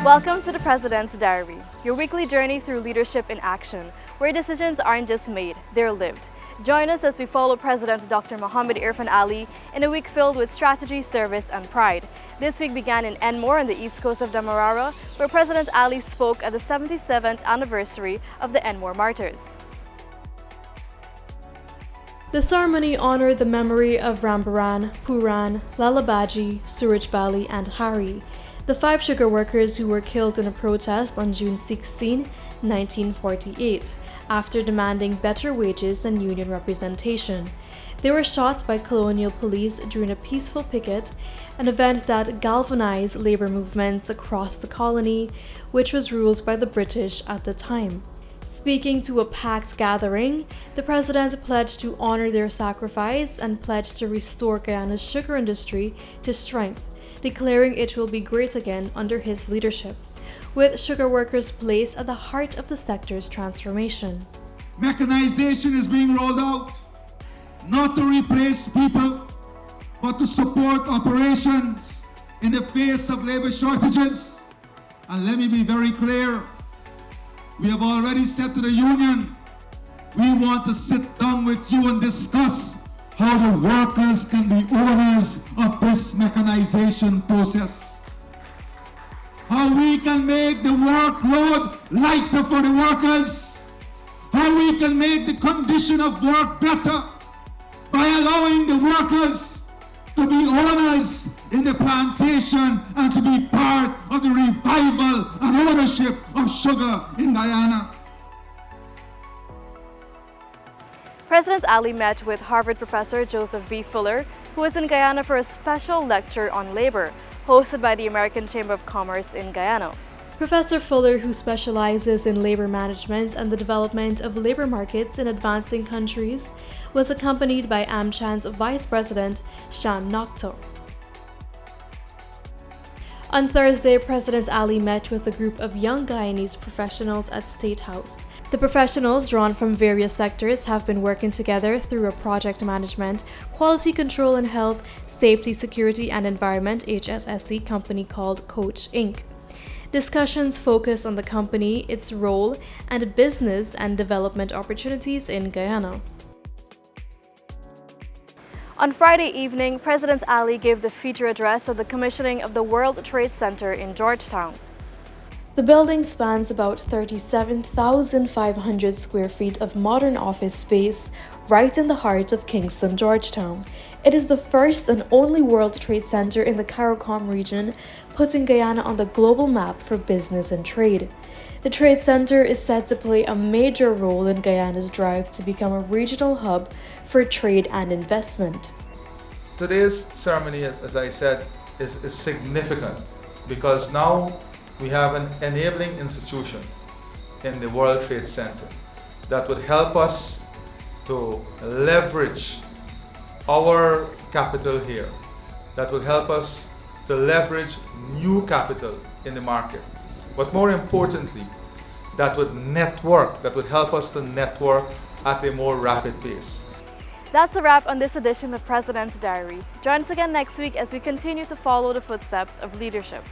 Welcome to the President's Diary, your weekly journey through leadership in action, where decisions aren't just made, they're lived. Join us as we follow President Dr. Mohamed Irfaan Ali in a week filled with strategy, service, and pride. This week began in Enmore on the east coast of Demerara, where President Ali spoke at the 77th anniversary of the Enmore Martyrs. The ceremony honored the memory of Rambaran, Puran, Lalabaji, Surajbali, and Hari, the 5 sugar workers who were killed in a protest on June 16, 1948, after demanding better wages and union representation. They were shot by colonial police during a peaceful picket, an event that galvanized labor movements across the colony, which was ruled by the British at the time. Speaking to a packed gathering, the president pledged to honor their sacrifice and pledged to restore Guyana's sugar industry to strength, declaring it will be great again under his leadership, with sugar workers placed at the heart of the sector's transformation. Mechanization is being rolled out, not to replace people, but to support operations in the face of labor shortages. And let me be very clear, we have already said to the union, we want to sit down with you and discuss how the workers can be owners of this mechanization process. How we can make the workload lighter for the workers. How we can make the condition of work better by allowing the workers to be owners in the plantation and to be part of the revival and ownership of sugar in Guyana. President Ali met with Harvard professor Joseph B. Fuller, who was in Guyana for a special lecture on labor, hosted by the American Chamber of Commerce in Guyana. Professor Fuller, who specializes in labor management and the development of labor markets in advancing countries, was accompanied by AmChan's Vice President, Shan Nokto. On Thursday, President Ali met with a group of young Guyanese professionals at State House. The professionals, drawn from various sectors, have been working together through a project management, quality control and health, safety, security and environment HSSE company called Coach Inc. Discussions focus on the company, its role, and business and development opportunities in Guyana. On Friday evening, President Ali gave the feature address at the commissioning of the World Trade Center in Georgetown. The building spans about 37,500 square feet of modern office space right in the heart of Kingston, Georgetown. It is the first and only World Trade Center in the CARICOM region, putting Guyana on the global map for business and trade. The Trade Center is set to play a major role in Guyana's drive to become a regional hub for trade and investment. Today's ceremony, as I said, is significant because now we have an enabling institution in the World Trade Center that would help us to leverage our capital here, that will help us to leverage new capital in the market. But more importantly, that would help us to network at a more rapid pace. That's a wrap on this edition of President's Diary. Join us again next week as we continue to follow the footsteps of leadership.